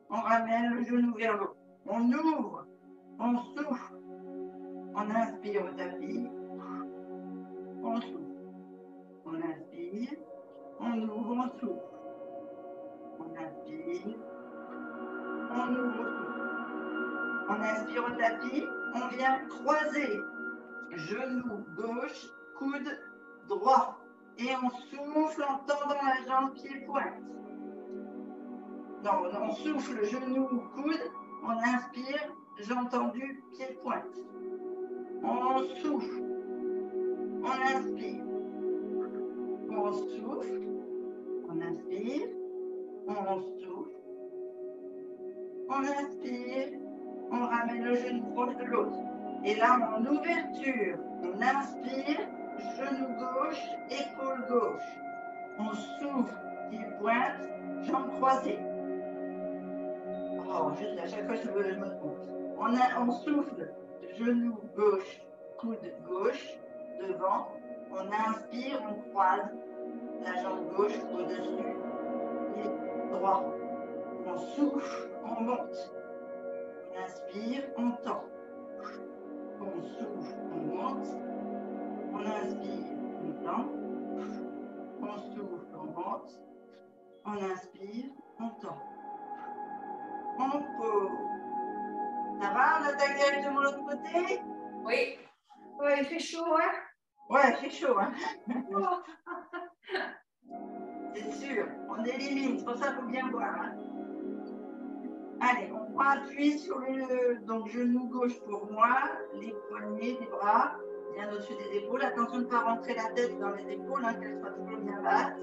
on ramène le genou vers l'eau. On ouvre, on souffle, on inspire au tapis, on souffle. On inspire, on ouvre, on souffle. On inspire, on ouvre, on souffle. On inspire au tapis, on vient croiser. Genou gauche, coude droit. Et on souffle en tendant la jambe pied-pointe. Non, on souffle genou, coude, on inspire, jambe tendue, pied-pointe. On souffle, on inspire. On souffle, on inspire, on souffle, on inspire, on ramène le genou proche de l'autre. Et là, en ouverture, on inspire, genou gauche, épaule gauche. On souffle, pied pointe, jambe croisée. Oh, juste à chaque fois, je me trompe. On souffle, genou gauche, coude gauche, devant. On inspire, on croise la jambe gauche au-dessus, pied droit. On souffle, on monte. On inspire, on tend. On souffle, on monte. On inspire, on tend. On souffle, on monte. On inspire, on tend. On pose. Ça va? On attaque directement de l'autre côté? Oui. Ouais, il fait chaud, hein? Ouais, il fait chaud, hein? C'est sûr, on élimine, c'est pour ça qu'il faut bien voir. Hein. Allez, on prend appui sur le genou gauche pour moi, les poignets, les bras, bien au-dessus des épaules. Attention de ne pas rentrer la tête dans les épaules, hein, qu'elle soit toujours bien basse.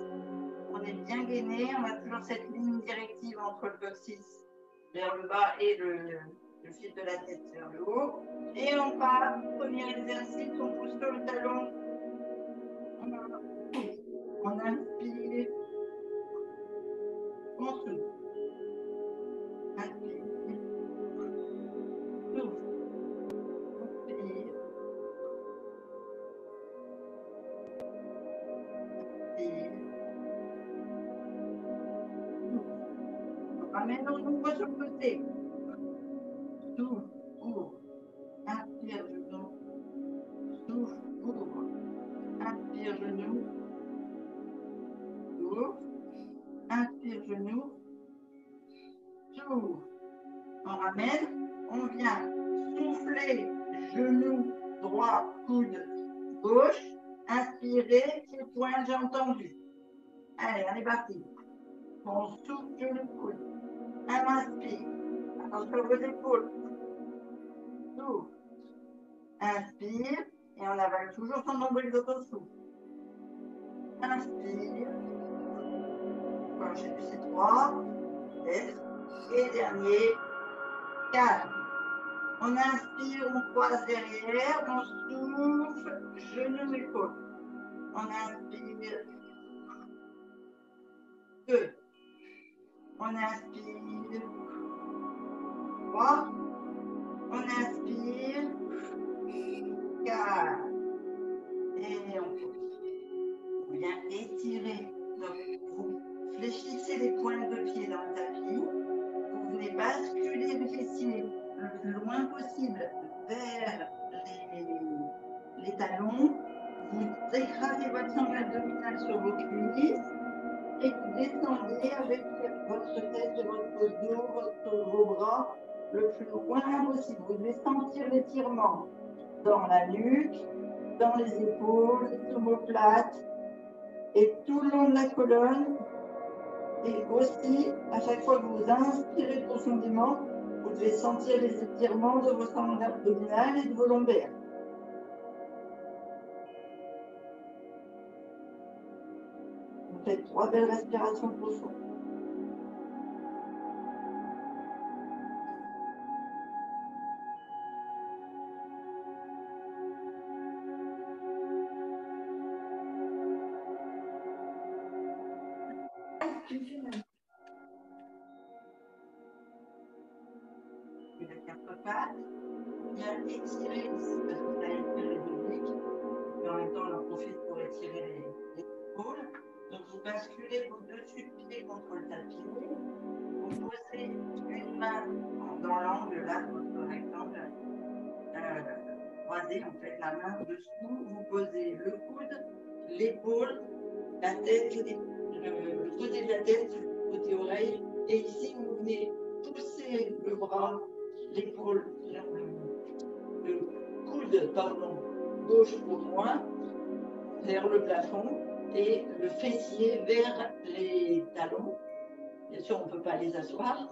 On est bien gainé, on a toujours cette ligne directive entre le coccyx vers le bas et le fil de la tête vers le haut. Et on part, premier exercice, on pousse sur le talon. On inspire, on souffle. Inspire, souffle, inspire, inspire, souffle. Ramène, on ouvre sur le côté. Souffle, ouvre. Inspire, genou. Souffle, ouvre. Inspire, genou. Ouvre. Inspire, genou. S'ouvre. On ramène. On vient souffler, genou droit, coude gauche. Inspirez, pied point, jambe tendue. Allez, on est parti. On souffle, genou, coude. On inspire. Attention vos épaules. souffle. Inspire et on avale toujours son nombril de ton souffle. Inspire. Voilà, j'ai vu ces 3. Peut-être. Et dernier. 4. On inspire, on croise derrière, on souffle, genou, épaule. On inspire. 2. On inspire. 3. On inspire. 4. Et on pose. On vient étirer. Donc, vous fléchissez les pointes de pied dans le tapis. Vous venez basculer le fessier le plus loin possible vers les talons. Vous écrasez votre sangle abdominale sur vos cuisses et vous descendez avec votre tête et votre dos, vos bras le plus loin possible. Vous devez sentir l'étirement dans la nuque, dans les épaules, les omoplates et tout le long de la colonne. Et aussi, à chaque fois que vous inspirez profondément, vous devez sentir les étirements de vos sangles abdominales et de vos lombaires. Vous faites 3 belles respirations profondes. Et la 4 pattes, bien étirer ici parce que ça étire les obliques. Et en même temps, on en profite pour étirer les épaules. Donc, vous basculez vos dessus de pied contre le tapis. Vous posez une main dans l'angle là, votre rectangle croisé, en fait, la main dessous. Vous posez le coude, l'épaule, la tête, le côté de la tête, le côté oreille. Et ici, vous venez pousser le bras, l'épaule, le coude, pardon, gauche au loin, vers le plafond, et le fessier vers les talons. Bien sûr, on ne peut pas les asseoir,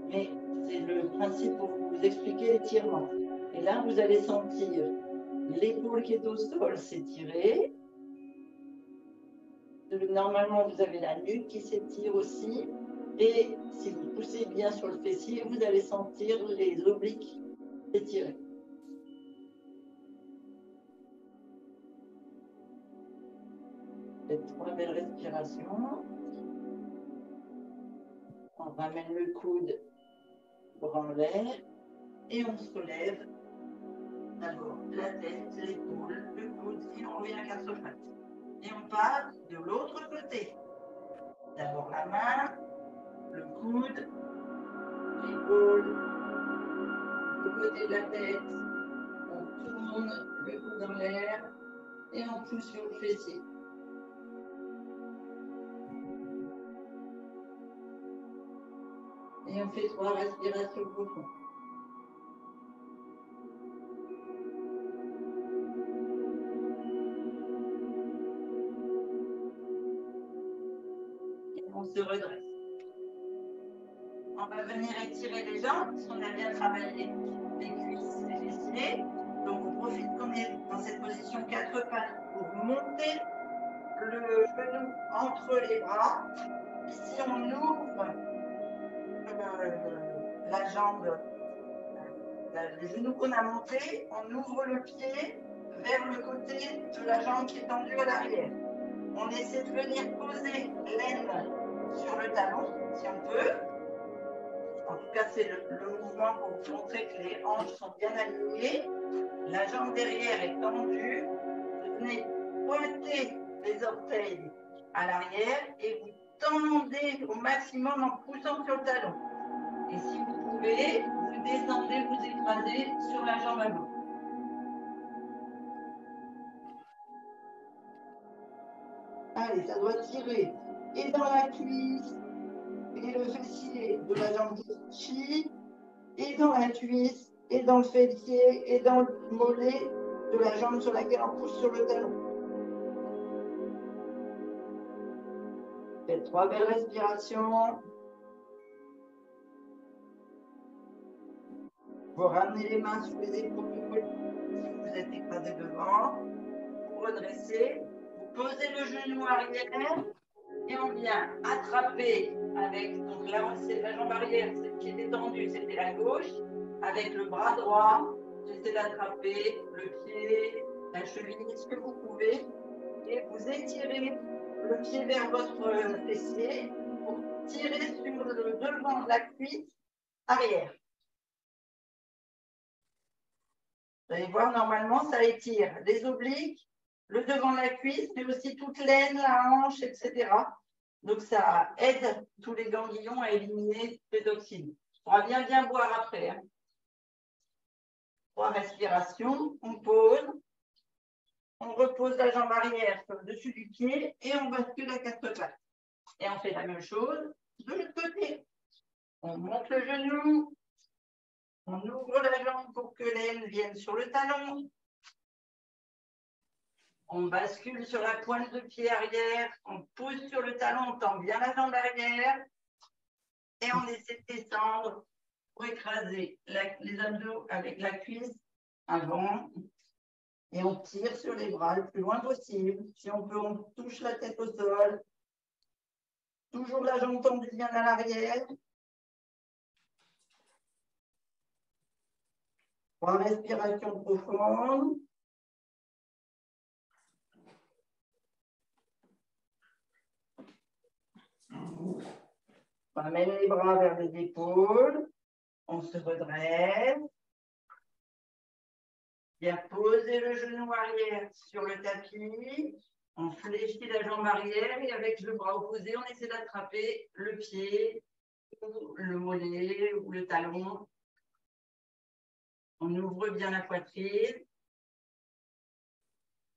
mais c'est le principe pour vous expliquer l'étirement. Et là, vous allez sentir l'épaule qui est au sol s'étirer. Normalement, vous avez la nuque qui s'étire aussi. Et si vous poussez bien sur le fessier, vous allez sentir les obliques s'étirer. Faites 3 belles respirations. On ramène le coude, bras en l'air, et on se relève. D'abord la tête, l'épaule, le coude, et on revient à 4 pattes. Et on part de l'autre côté. D'abord la main, le coude, l'épaule, le côté de la tête. On tourne le coude dans l'air et on pousse sur le fessier. Et on fait 3 respirations profondes. On se redresse. On va venir étirer les jambes, parce qu'on a bien travaillé les cuisses, les fessiers. Donc on profite qu'on est dans cette position 4 pattes pour monter le genou entre les bras. Ici on ouvre la jambe, le genou qu'on a monté, on ouvre le pied vers le côté de la jambe qui est tendue à l'arrière. On essaie de venir poser l'aine sur le talon, si on peut. En tout cas, c'est le mouvement pour vous montrer que les hanches sont bien alignées. La jambe derrière est tendue. Vous venez pointer les orteils à l'arrière et vous tendez au maximum en poussant sur le talon. Et si vous pouvez, vous descendez, vous écrasez sur la jambe à gauche. Allez, ça doit tirer et dans la cuisse et le fessier de la jambe gauche, et dans la cuisse et dans le fessier et dans le mollet de la jambe sur laquelle on pousse sur le talon. Faites 3 belles respirations. Vous ramenez les mains sous les épaules si vous êtes écrasé devant. Vous redressez. Vous posez le genou arrière et on vient attraper avec, donc là c'est la jambe arrière, celle qui était tendue, c'était la gauche. Avec le bras droit, j'essaie d'attraper le pied, la cheville, ce que vous pouvez. Et vous étirez le pied vers votre fessier pour tirer sur le devant de la cuisse arrière. Vous allez voir, normalement, ça étire les obliques, le devant de la cuisse, mais aussi toute l'aine, la hanche, etc. Donc, ça aide tous les ganglions à éliminer les toxines. On va bien boire après. Hein. 3 respirations, on pose. On repose la jambe arrière sur le dessus du pied et on bascule à 4 pattes. Et on fait la même chose de l'autre côté. On monte le genou, on ouvre la jambe pour que l'aine vienne sur le talon. On bascule sur la pointe de pied arrière, on pousse sur le talon, on tend bien la jambe arrière et on essaie de descendre pour écraser les abdos avec la cuisse avant. Et on tire sur les bras le plus loin possible. Si on peut, on touche la tête au sol. Toujours la jambe tendue bien à l'arrière. 3 respirations profondes. On amène les bras vers les épaules. On se redresse. Bien poser le genou arrière sur le tapis. On fléchit la jambe arrière et avec le bras opposé, on essaie d'attraper le pied, ou le mollet ou le talon. On ouvre bien la poitrine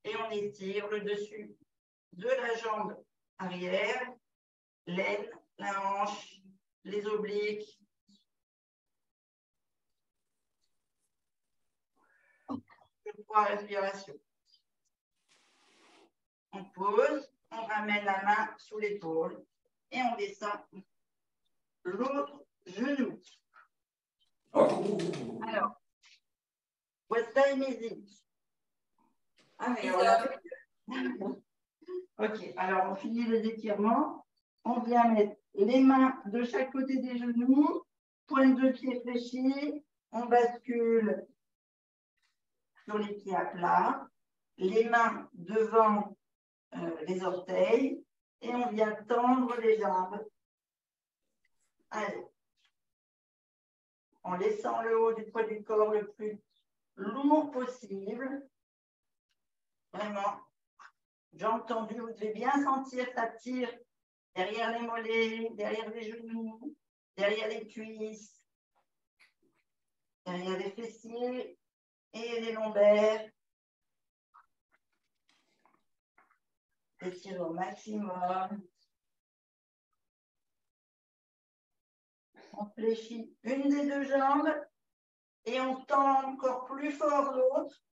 et on étire le dessus de la jambe arrière, l'aine, la hanche, les obliques. Trois respirations. On pose, on ramène la main sous l'épaule et on descend l'autre genou. Alors, what's time is it? Ah, mais on a fait. Ok, alors on finit les étirements. On vient mettre les mains de chaque côté des genoux, pointe de pied fléchie, on bascule sur les pieds à plat, les mains devant les orteils et on vient tendre les jambes. Allez. En laissant le haut du poids du corps le plus lourd possible. Vraiment. Jambes tendues, vous devez bien sentir, ça tire derrière les mollets, derrière les genoux, derrière les cuisses, derrière les fessiers et les lombaires. Étirez au maximum. On fléchit une des 2 jambes et on tend encore plus fort l'autre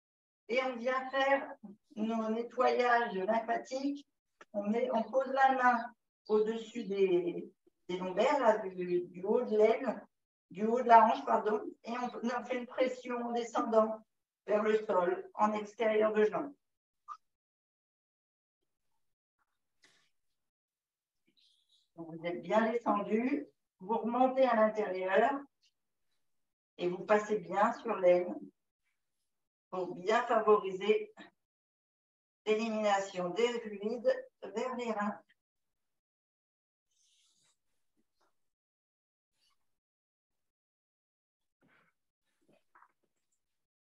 et on vient faire nos nettoyages lymphatiques. On pose la main au-dessus des lombaires, là, du haut de l'aine, du haut de la hanche, pardon, et on fait une pression en descendant vers le sol, en extérieur de jambe. Donc, vous êtes bien descendu, vous remontez à l'intérieur et vous passez bien sur l'aine pour bien favoriser l'élimination des fluides vers les reins.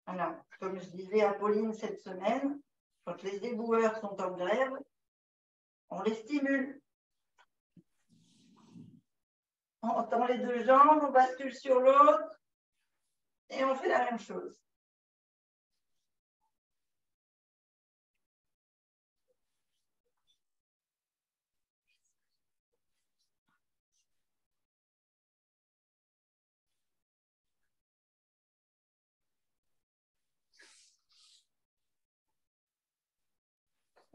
Alors, comme je disais à Pauline cette semaine, quand les éboueurs sont en grève, on les stimule. On tend les 2 jambes, on bascule sur l'autre et on fait la même chose.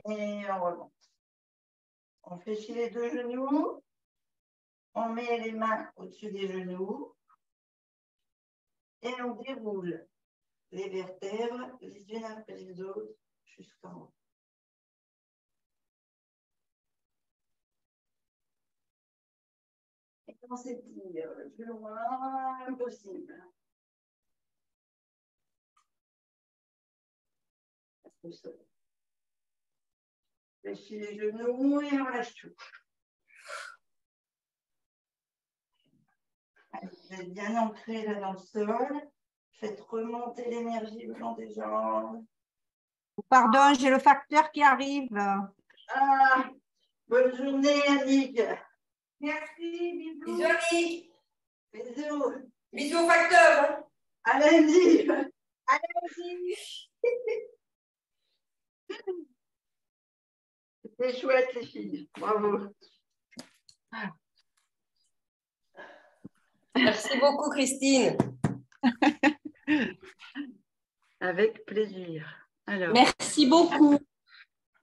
Et on remonte. On fléchit les 2 genoux. On met les mains au-dessus des genoux. Et on déroule les vertèbres les unes après les autres jusqu'en haut. Et on s'étire le plus loin possible. Lâchez les genoux et on lâche tout. Vous êtes bien ancré là dans le sol. Faites remonter l'énergie le long des jambes. Pardon, j'ai le facteur qui arrive. Ah, bonne journée, Annick. Merci, bisous. Bisous, Annick. Bisous. Bisous au facteur. Hein. À lundi. Allez-y. C'était chouette, les filles. Bravo. Merci beaucoup, Christine. Avec plaisir. Alors. Merci beaucoup.